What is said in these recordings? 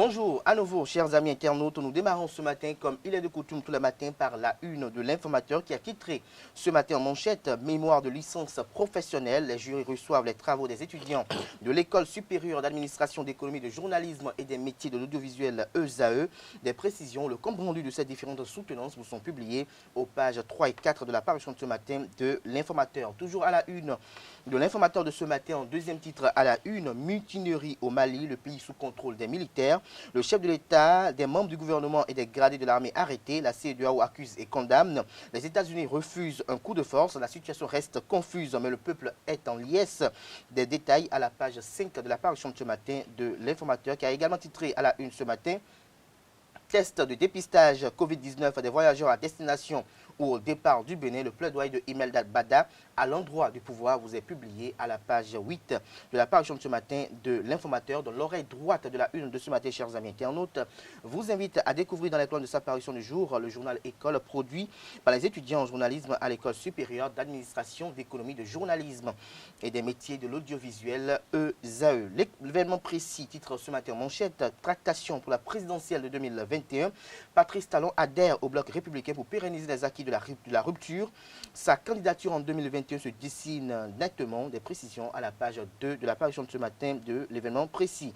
Bonjour à nouveau, chers amis internautes. Nous démarrons ce matin, comme il est de coutume tous les matins, par la une de l'informateur qui a titré ce matin en manchette mémoire de licence professionnelle. Les jurys reçoivent les travaux des étudiants de l'École supérieure d'administration d'économie, de journalisme et des métiers de l'audiovisuel ESAE. Des précisions, le compte rendu de ces différentes soutenances vous sont publiés aux pages 3 et 4 de la parution de ce matin de l'informateur. Toujours à la une de l'informateur de ce matin, en deuxième titre à la une, mutinerie au Mali, le pays sous contrôle des militaires. Le chef de l'État, des membres du gouvernement et des gradés de l'armée arrêtés. La CEDEAO accuse et condamne. Les États-Unis refusent un coup de force. La situation reste confuse, mais le peuple est en liesse. Des détails à la page 5 de la parution de ce matin de l'informateur, qui a également titré à la une ce matin. Test de dépistage Covid-19 des voyageurs à destination ou au départ du Bénin. Le plaidoyer de Imelda Bada à l'endroit du pouvoir vous est publié à la page 8 de la parution de ce matin de l'informateur. Dans l'oreille droite de la une de ce matin, chers amis internautes, vous invite à découvrir dans les colonnes de sa parution du jour le journal École produit par les étudiants en journalisme à l'École supérieure d'administration d'économie, de journalisme et des métiers de l'audiovisuel ESAE. L'événement précis titre ce matin en manchette, tractation pour la présidentielle de 2021. Patrice Talon adhère au bloc républicain pour pérenniser les acquis de la rupture. Sa candidature en 2021 se dessine nettement. Des précisions à la page 2 de la parution de ce matin de l'événement précis.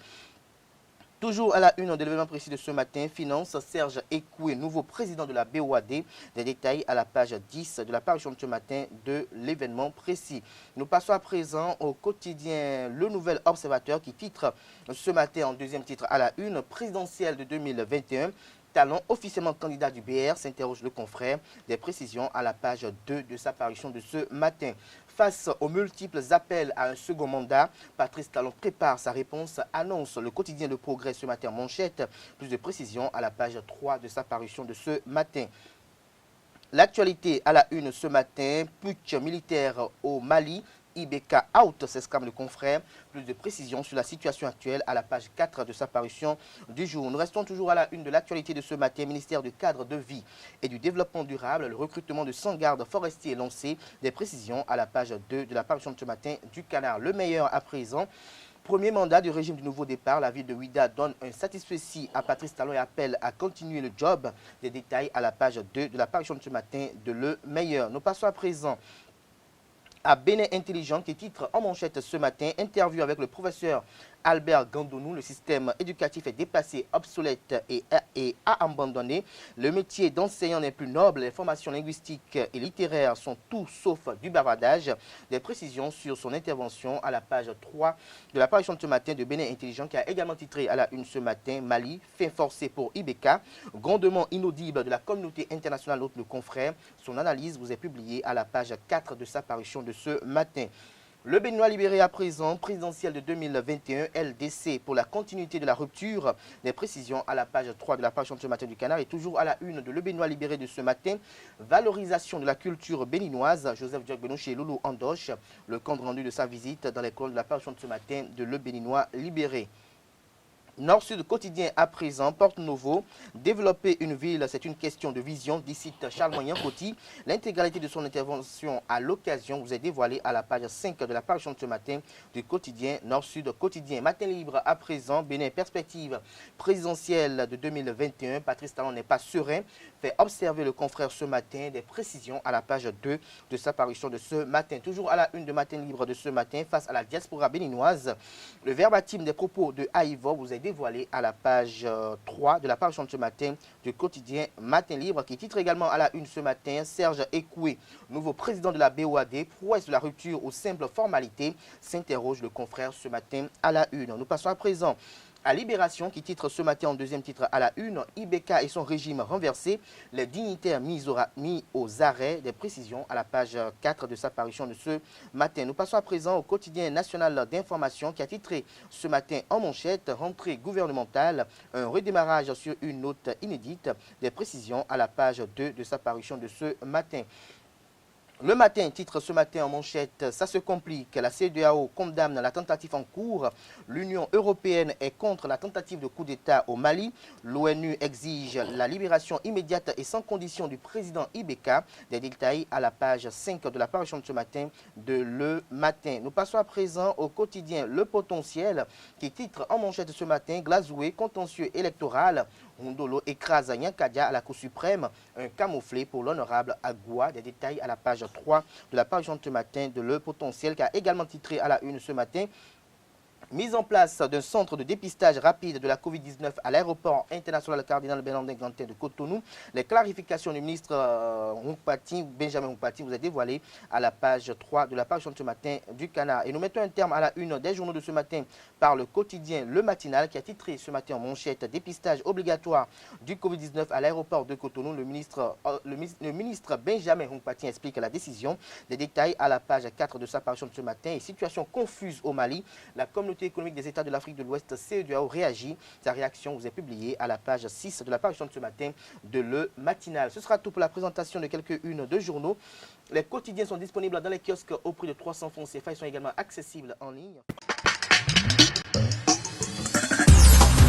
Toujours à la une de l'événement précis de ce matin, Finance, Serge Ekoué, nouveau président de la BOAD. Des détails à la page 10 de la parution de ce matin de l'événement précis. Nous passons à présent au quotidien Le Nouvel Observateur qui titre ce matin en deuxième titre à la une, présidentielle de 2021. Talon officiellement candidat du BR, s'interroge le confrère. Des précisions à la page 2 de sa parution de ce matin. Face aux multiples appels à un second mandat, Patrice Talon prépare sa réponse, annonce le quotidien Le Progrès ce matin en manchette. Plus de précisions à la page 3 de sa parution de ce matin. L'actualité à la une ce matin, putsch militaire au Mali. IBK out, s'exclame le confrère. Plus de précisions sur la situation actuelle à la page 4 de sa parution du jour. Nous restons toujours à la une de l'actualité de ce matin. Ministère du cadre de vie et du développement durable. Le recrutement de 100 gardes forestiers est lancé. Des précisions à la page 2 de la parution de ce matin du Canard. Le meilleur à présent. Premier mandat du régime du nouveau départ, la ville de Ouida donne un satisfecit à Patrice Talon et appelle à continuer le job. Des détails à la page 2 de la parution de ce matin de Le Meilleur. Nous passons à présent à Bénin Intelligent qui titre en manchette ce matin, interview avec le professeur Albert Gandonou. Le système éducatif est dépassé, obsolète et a abandonné. Le métier d'enseignant n'est plus noble. Les formations linguistiques et littéraires sont tout sauf du bavardage. Des précisions sur son intervention à la page 3 de la parution de ce matin de Bénin Intelligent qui a également titré à la une ce matin, Mali, fin forcé pour IBK. Grondement inaudible de la communauté internationale, note le confrère. Son analyse vous est publiée à la page 4 de sa parution de ce matin. Le Béninois libéré à présent, présidentielle de 2021, LDC pour la continuité de la rupture. Des précisions à la page 3 de la parution de ce matin du Canard et toujours à la une de Le Béninois libéré de ce matin. Valorisation de la culture béninoise, Joseph Diogbenou chez Loulou Andoche. Le compte rendu de sa visite dans les colonnes de la parution de ce matin de Le Béninois libéré. Nord-Sud quotidien à présent, Porte Nouveau, développer une ville, c'est une question de vision, d'ici Charles-Moyen Coty. L'intégralité de son intervention à l'occasion vous est dévoilée à la page 5 de la parution de ce matin du quotidien Nord-Sud quotidien. Matin libre à présent, Bénin perspective présidentielle de 2021. Patrice Talon n'est pas serein, fait observer le confrère ce matin. Des précisions à la page 2 de sa parution de ce matin. Toujours à la une de Matin libre de ce matin, face à la diaspora béninoise, le verbatim des propos de Haïvo vous est dévoilé à la page 3 de la parution de ce matin du quotidien Matin Libre qui titre également à la une ce matin, Serge Ekoué, nouveau président de la BOAD, prouesse de la rupture aux simples formalités, s'interroge le confrère ce matin à la une. Nous passons à présent à Libération qui titre ce matin en deuxième titre à la une, IBK et son régime renversé, les dignitaires mis aux arrêts. Des précisions à la page 4 de sa parution de ce matin. Nous passons à présent au quotidien national d'information qui a titré ce matin en manchette, rentrée gouvernementale, un redémarrage sur une note inédite. Des précisions à la page 2 de sa parution de ce matin. Le matin, titre ce matin en manchette, ça se complique. La CEDEAO condamne la tentative en cours. L'Union européenne est contre la tentative de coup d'État au Mali. L'ONU exige la libération immédiate et sans condition du président Ibeka. Des détails à la page 5 de la parution de ce matin de Le Matin. Nous passons à présent au quotidien Le Potentiel qui titre en manchette ce matin Glazoué, contentieux électoral. Rondolo écrase Nyankadia à la Cour suprême, un camouflé pour l'honorable Agua. Des détails à la page 3 de la page de ce matin de Le Potentiel qui a également titré à la une ce matin. Mise en place d'un centre de dépistage rapide de la Covid-19 à l'aéroport international Cardinal Bernardin-Gantin de Cotonou. Les clarifications du ministre Benjamin Nkpati vous est dévoilées à la page 3 de la page de ce matin du Canard. Et nous mettons un terme à la une des journaux de ce matin par le quotidien Le Matinal qui a titré ce matin en manchette dépistage obligatoire du Covid-19 à l'aéroport de Cotonou. Le ministre Benjamin Nkpati explique la décision. Des détails à la page 4 de sa parution de ce matin. Et situation confuse au Mali. La communauté économique des États de l'Afrique de l'Ouest, CEDEAO, réagit. Sa réaction vous est publiée à la page 6 de la parution de ce matin de Le Matinal. Ce sera tout pour la présentation de quelques-unes de journaux. Les quotidiens sont disponibles dans les kiosques au prix de 300 francs CFA. Ils sont également accessibles en ligne.